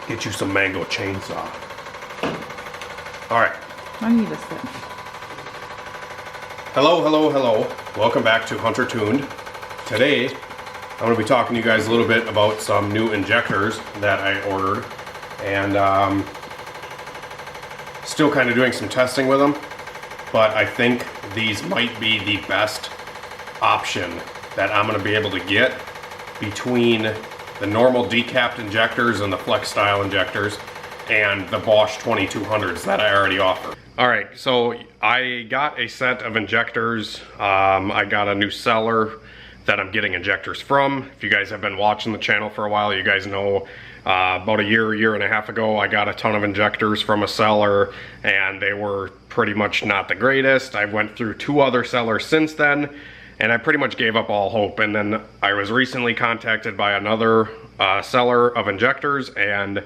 Get you some mango chainsaw. All right. I need a sip. Hello, hello, hello. Welcome back to Hunter Tuned. Today, I'm going to be talking to you guys a little bit about some new injectors that I ordered. And still kind of doing some testing with them. But I think these might be the best option that I'm going to be able to get between the normal decapped injectors and the flex style injectors and the Bosch 2200s that I already offer. Alright, so I got a set of injectors. I got a new seller that I'm getting injectors from. If you guys have been watching the channel for a while, you guys know about a year and a half ago, I got a ton of injectors from a seller and they were pretty much not the greatest. I went through 2 other sellers since then and I pretty much gave up all hope. And then I was recently contacted by another seller of injectors and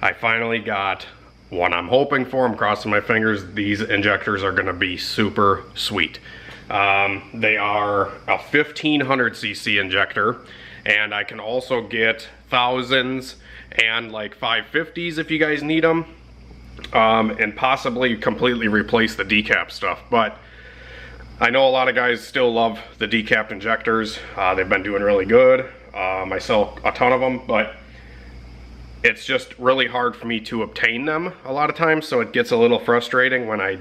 I finally got one I'm hoping for. I'm crossing my fingers. These injectors are gonna be super sweet. They are a 1500cc injector, and I can also get thousands and like 550s if you guys need them, and possibly completely replace the decap stuff. But I know a lot of guys still love the decapped injectors. They've been doing really good. I sell a ton of them, but it's just really hard for me to obtain them a lot of times, so it gets a little frustrating when I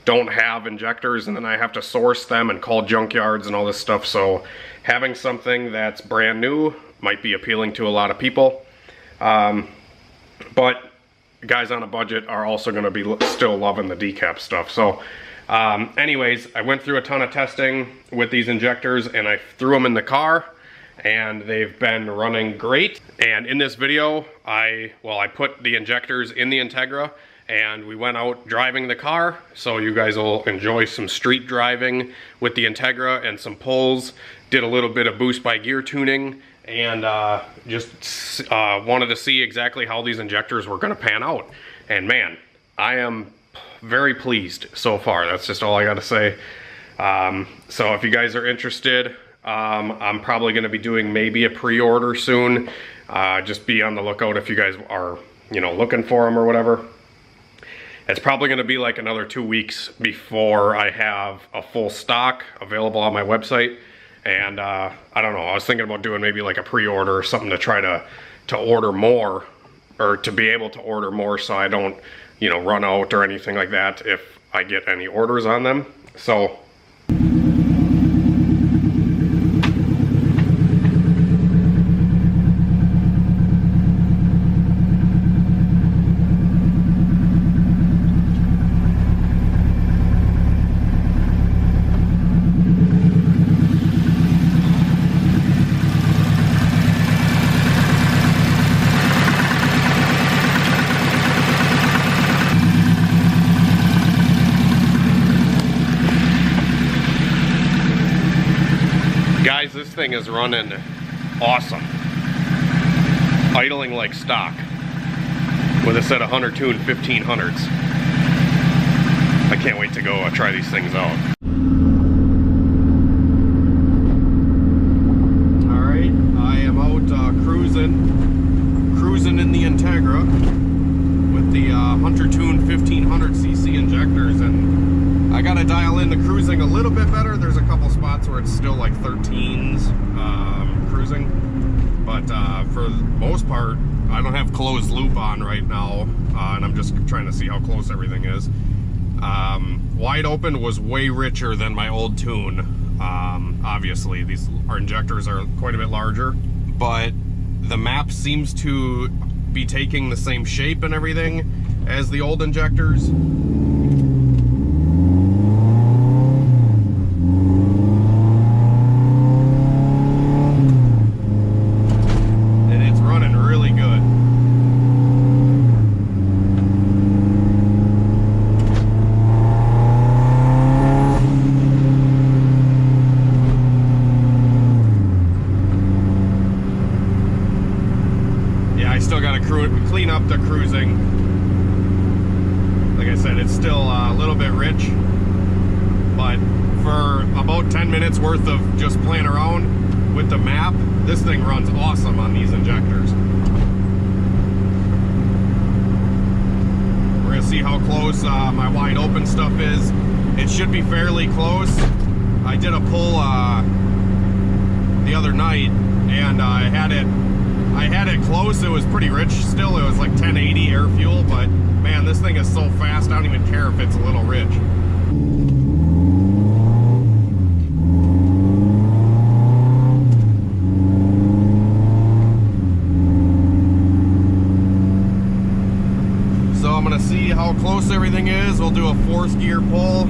don't have injectors and then I have to source them and call junkyards and all this stuff. So having something that's brand new might be appealing to a lot of people. But guys on a budget are also going to be still loving the decap stuff. So anyways, I went through a ton of testing with these injectors and I threw them in the car and they've been running great. And in this video, I put the injectors in the Integra and we went out driving the car, so you guys will enjoy some street driving with the Integra and some pulls. Did a little bit of boost by gear tuning and just wanted to see exactly how these injectors were going to pan out. And man, I am very pleased so far. That's just all I got to say. So if you guys are interested, I'm probably going to be doing maybe a pre-order soon. Just be on the lookout if you guys are, looking for them or whatever. It's probably going to be like another 2 weeks before I have a full stock available on my website. And I don't know, I was thinking about doing maybe like a pre-order or something to try to order more, or to be able to order more so I don't, run out or anything like that if I get any orders on them. So guys, this thing is running awesome. Idling like stock with a set of Hunter Tuned 1500s. I can't wait to go try these things out. Alright, I am out cruising in the Integra with the Hunter Tuned 1500cc injectors, and I gotta dial in the cruising a little bit better. There's a couple spots where it's still like 13s cruising, but for the most part, I don't have closed loop on right now, and I'm just trying to see how close everything is. Wide open was way richer than my old tune. Obviously, our injectors are quite a bit larger, but the map seems to be taking the same shape and everything as the old injectors. Still got to clean up the cruising. Like I said, it's still a little bit rich, but for about 10 minutes worth of just playing around with the map, this thing runs awesome on these injectors. see how close my wide open stuff is. It should be fairly close. I did a pull the other night, and I had it close. It was pretty rich still. It was like 1080 air fuel, but man, this thing is so fast, I don't even care if it's a little rich. So I'm gonna see how close everything is. We'll do a 4th gear pull.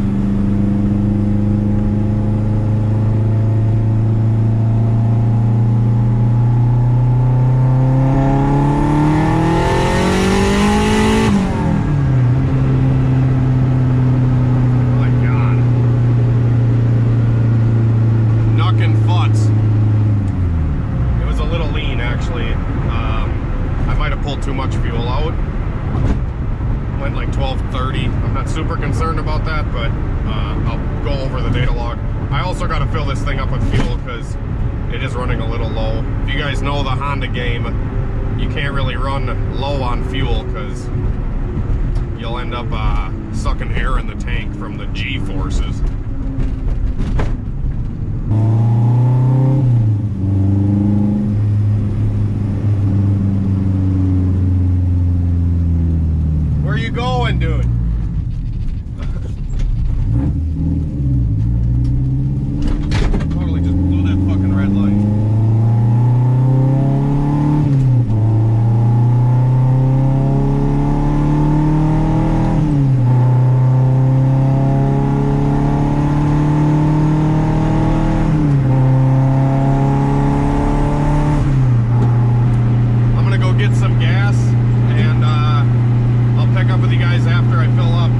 Too much fuel out. Went like 1230. I'm not super concerned about that, but I'll go over the data log. I also got to fill this thing up with fuel because it is running a little low. If you guys know the Honda game, you can't really run low on fuel because you'll end up sucking air in the tank from the G forces. Going, dude. Totally just blew that fucking red light. I'm gonna go get some gas and pick up with you guys after I fill up.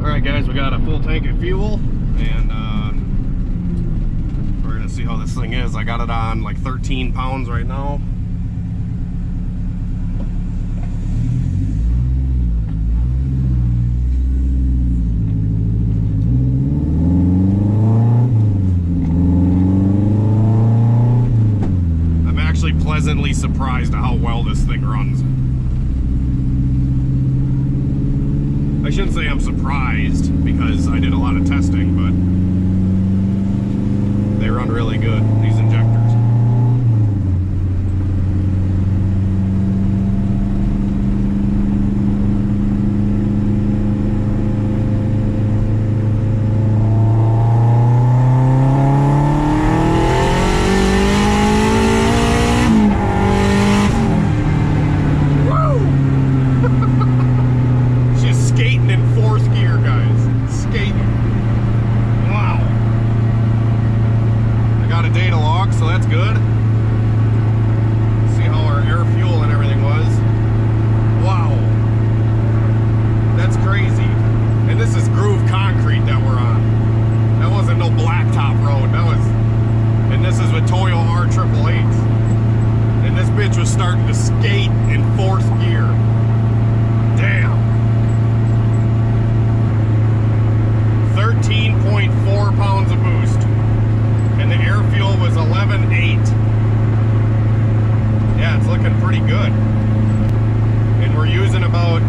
Alright guys, we got a full tank of fuel, and we're gonna see how this thing is. I got it on like 13 pounds right now. Pleasantly surprised at how well this thing runs. I shouldn't say I'm surprised because I did a lot of testing, but they run really good, these injectors. So that's good. See how our air fuel and everything was. Wow. That's crazy. And this is groove concrete that we're on. That wasn't no blacktop road. That was, and this is with Toyo R888s. And this bitch was starting to skate in 4th gear. Damn. 13.4 pounds of boost. And the air fuel was 11.8. Yeah, it's looking pretty good. And we're using about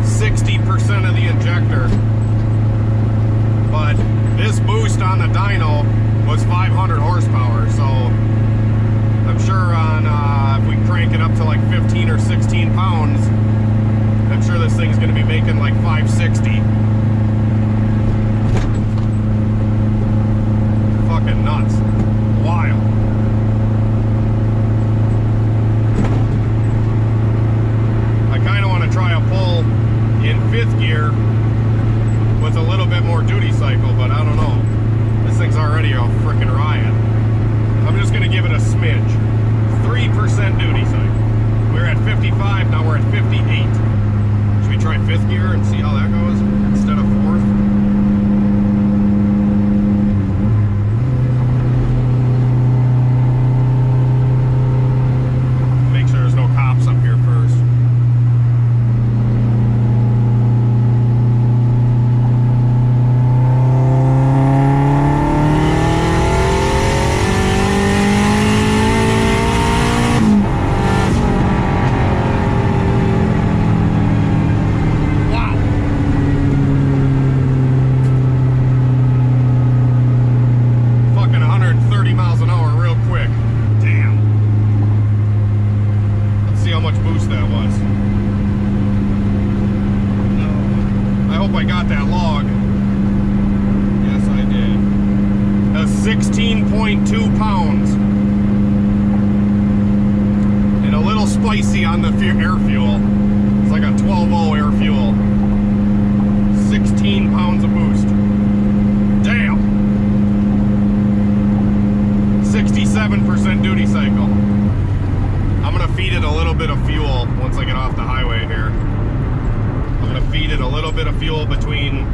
60% of the injector. But this boost on the dyno was 500 horsepower, so I'm sure on if we crank it up to like 15 or 16 pounds, I'm sure this thing's gonna be making like 560. Fucking nuts. Wild. I kind of want to try a pull in 5th gear with a little bit more duty cycle, but I don't know. This thing's already a freaking riot. I'm just going to give it a smidge. 3% duty cycle. We were at 55, now we're at 58. Should we try 5th gear and see how that goes instead of 4th? I got that log. Yes, I did. That's 16.2 pounds. And a little spicy on the air fuel. It's like a 12-0 air fuel. 16 pounds of boost. Damn. 67% duty cycle. I'm gonna feed it a little bit of fuel once I get off the highway here. I'm gonna feed it a little bit of fuel between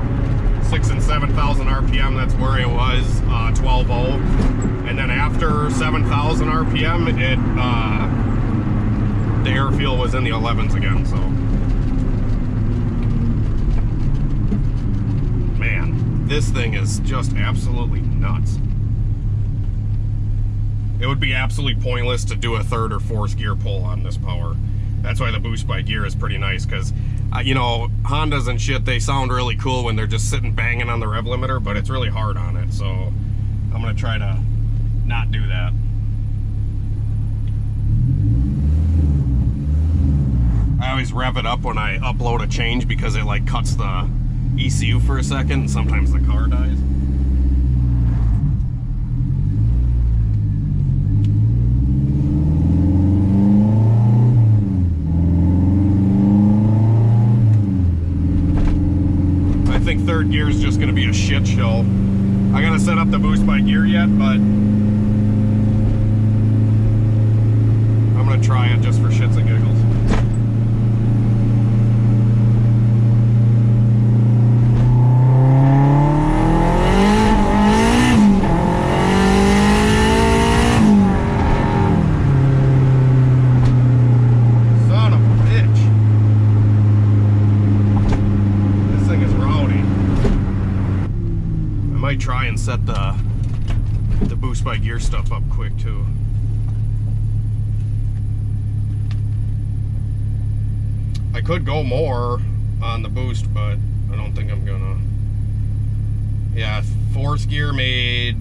6,000 and 7,000 RPM. That's where it was 12.0. And then after 7,000 RPM, the air fuel was in the 11s again. So, man, this thing is just absolutely nuts. It would be absolutely pointless to do a third or fourth gear pull on this power. That's why the boost by gear is pretty nice, because you know, Hondas and shit, they sound really cool when they're just sitting banging on the rev limiter, but it's really hard on it, so I'm gonna try to not do that. I always rev it up when I upload a change because it like cuts the ECU for a second, and sometimes the car dies. I think third gear is just going to be a shit show. I gotta set up the boost by gear yet, but I'm gonna try it just for shits and giggles. Son of a bitch. This thing is rowdy. I might try and set the boost by gear stuff up quick too. I could go more on the boost, but I don't think I'm gonna. Yeah, fourth gear made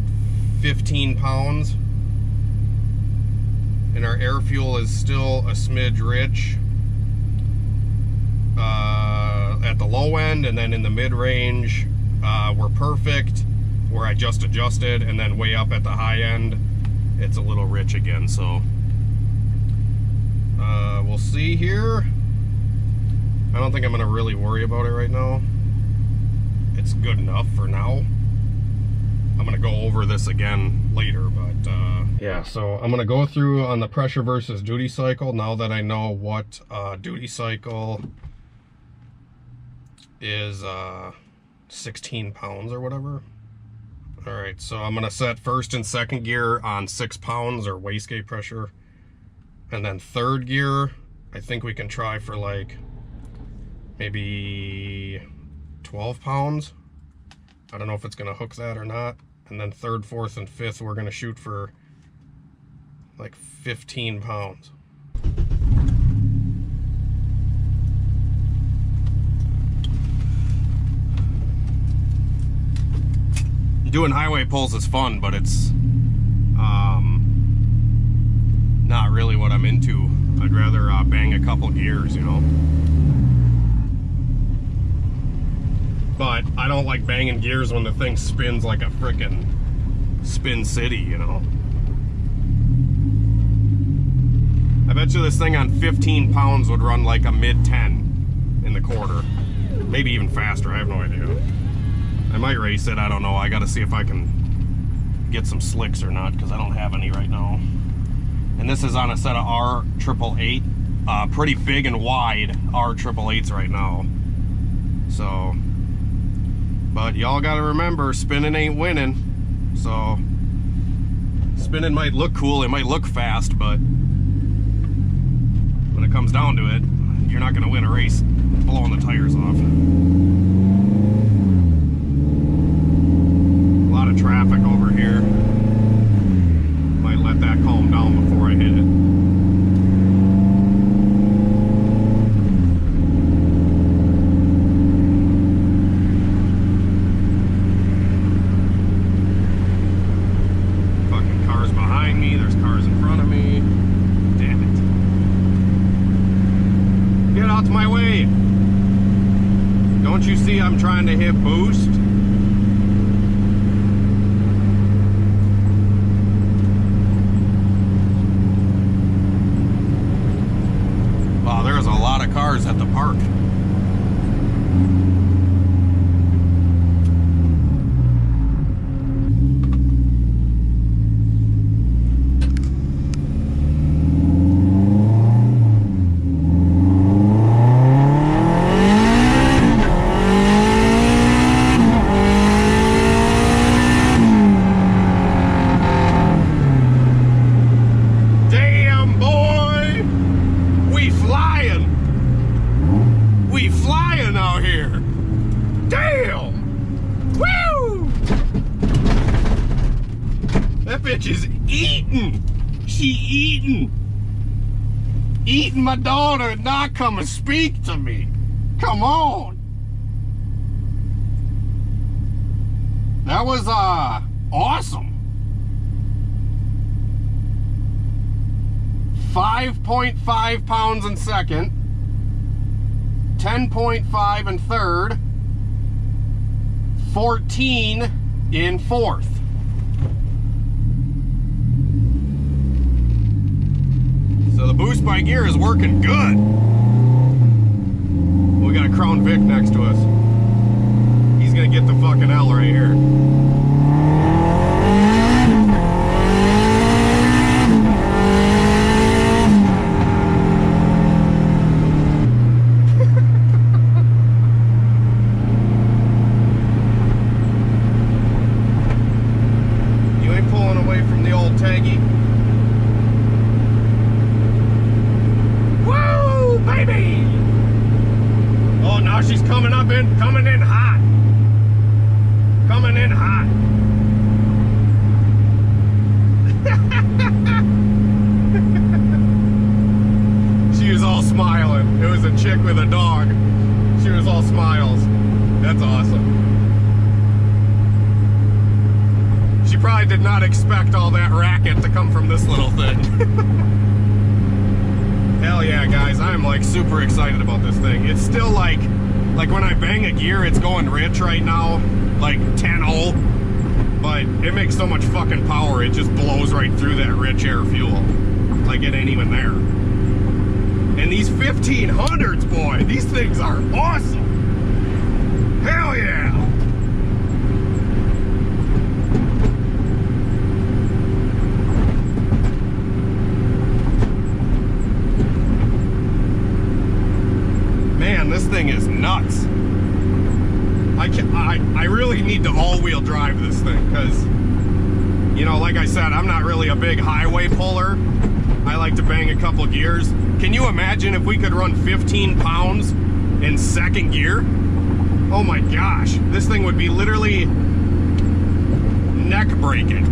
15 pounds. And our air fuel is still a smidge rich at the low end, and then in the mid-range we're perfect, where I just adjusted, and then way up at the high end it's a little rich again. So we'll see here. I don't think I'm gonna really worry about it right now. It's good enough for now. I'm gonna go over this again later, but yeah, so I'm gonna go through on the pressure versus duty cycle now that I know what duty cycle is 16 pounds or whatever. All right, so I'm gonna set first and second gear on 6 pounds or wastegate pressure, and then third gear I think we can try for like maybe 12 pounds. I don't know if it's gonna hook that or not. And then third, fourth, and fifth we're gonna shoot for like 15 pounds. Doing highway pulls is fun, but it's not really what I'm into. I'd rather bang a couple gears, you know. But I don't like banging gears when the thing spins like a frickin' Spin City, you know. I bet you this thing on 15 pounds would run like a mid-10 in the quarter. Maybe even faster, I have no idea. I might race it, I don't know. I gotta see if I can get some slicks or not, because I don't have any right now. And this is on a set of R888. Pretty big and wide R888s right now. So, but y'all gotta remember, spinning ain't winning. So, spinning might look cool, it might look fast, but when it comes down to it, you're not gonna win a race blowing the tires off. A lot of traffic over here. Might let that calm down before I hit it. Fucking cars behind me, there's cars in front of me. Damn it. Get out of my way! Don't you see I'm trying to hit boost? Wow, there's a lot of cars at the park. Bitch is eating. She eating my daughter and not come and speak to me. Come on. That was awesome. 5.5 pounds in second, 10.5 in third, 14 in fourth. So the boost by gear is working good. We got a Crown Vic next to us. He's gonna get the fucking L right here. You ain't pulling away from the old Taggy. Baby! Oh, now she's coming in hot. Coming in hot. She was all smiling. It was a chick with a dog. She was all smiles. That's awesome. She probably did not expect all that racket to come from this little thing. Hell yeah, guys, I'm like super excited about this thing. It's still like when I bang a gear, it's going rich right now, like 10-0, but it makes so much fucking power, it just blows right through that rich air fuel. Like it ain't even there. And these 1500s, boy, these things are awesome. Hell yeah. This thing is nuts. I really need to all-wheel drive this thing because, you know, like I said, I'm not really a big highway puller. I like to bang a couple gears. Can you imagine if we could run 15 pounds in second gear? Oh my gosh, this thing would be literally neck breaking.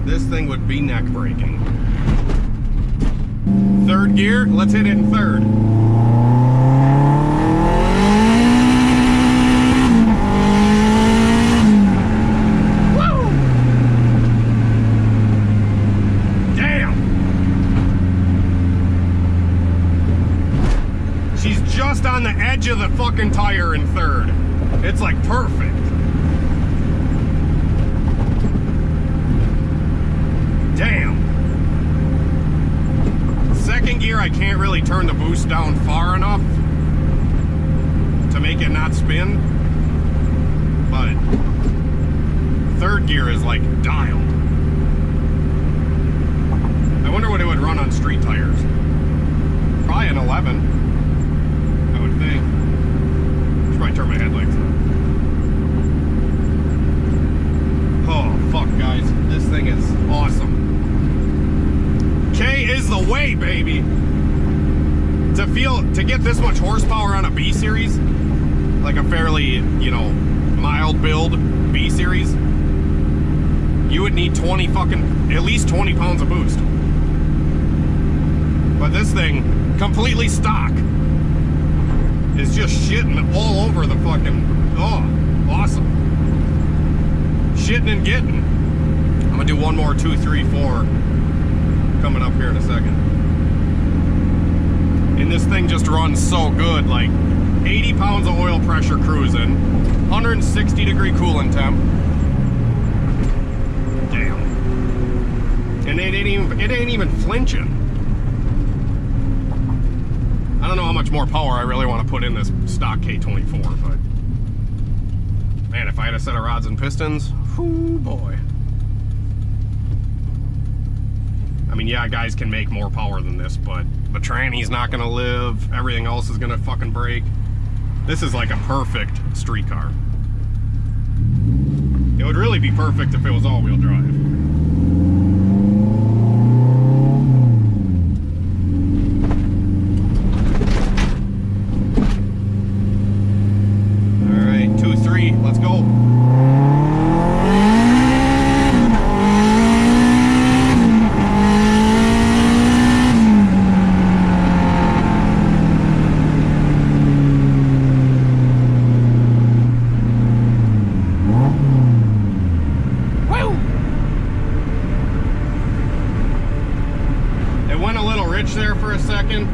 This thing would be neck breaking. Third gear, let's hit it in third. Woo! Damn! She's just on the edge of the fucking tire in third. It's like perfect. Damn. Second gear, I can't really turn the boost down far enough to make it not spin, but third gear is like dialed. I wonder what it would run on street tires. Probably an 11, I would think. Should probably turn my headlights on. Oh, fuck, guys. This thing is awesome. K is the way, baby. To get this much horsepower on a B series, like a fairly, you know, mild build B series, you would need at least 20 pounds of boost. But this thing, completely stock, is just shitting all over the fucking, oh, awesome. Shitting and getting. I'm gonna do one more 2, 3, 4 coming up here in a second. this thing just runs so good. Like 80 pounds of oil pressure cruising, 160 degree coolant temp. Damn. And it ain't even flinching. I don't know how much more power I really want to put in this stock K24, but man, if I had a set of rods and pistons, whoo boy. I mean, yeah, guys can make more power than this, but the tranny's not gonna live, everything else is gonna fucking break. This is like a perfect street car. It would really be perfect if it was all-wheel drive. Let's go. Woo! It went a little rich there for a second.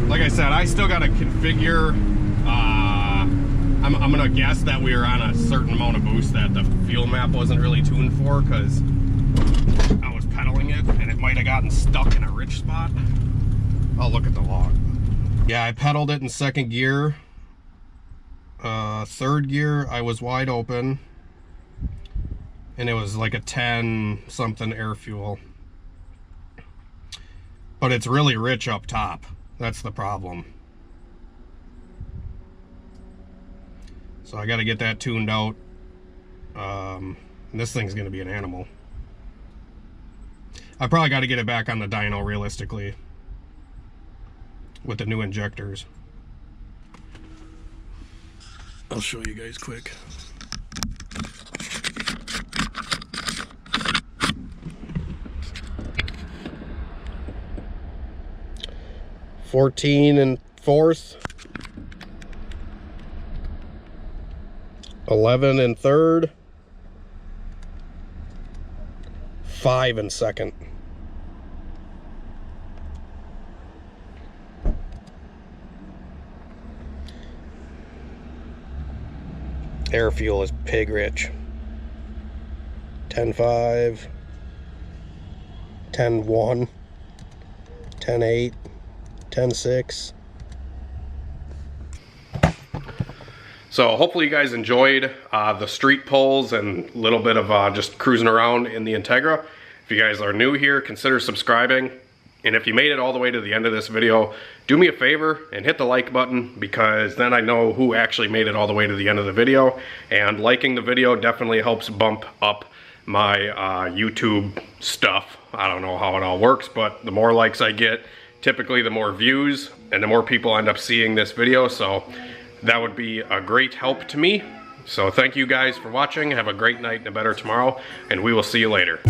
Like I said, I still got to configure. I'm gonna guess that we were on a certain amount of boost that the fuel map wasn't really tuned for, because I was pedaling it and it might have gotten stuck in a rich spot. I'll look at the log. Yeah, I pedaled it in second gear. Third gear, I was wide open, and it was like a 10 something air fuel. But it's really rich up top. That's the problem. So I got to get that tuned out. This thing's going to be an animal. I probably got to get it back on the dyno realistically with the new injectors. I'll show you guys quick. $14 and 4th. 11 and 3rd. 5 and 2nd. Air fuel is pig rich. 10.5, 10.1, 10.8, 10.6. So hopefully you guys enjoyed the street pulls and a little bit of just cruising around in the Integra. If you guys are new here, consider subscribing. And if you made it all the way to the end of this video, do me a favor and hit the like button, because then I know who actually made it all the way to the end of the video. And liking the video definitely helps bump up my YouTube stuff. I don't know how it all works, but the more likes I get, typically the more views and the more people end up seeing this video. So that would be a great help to me. So thank you guys for watching. Have a great night and a better tomorrow, and we will see you later.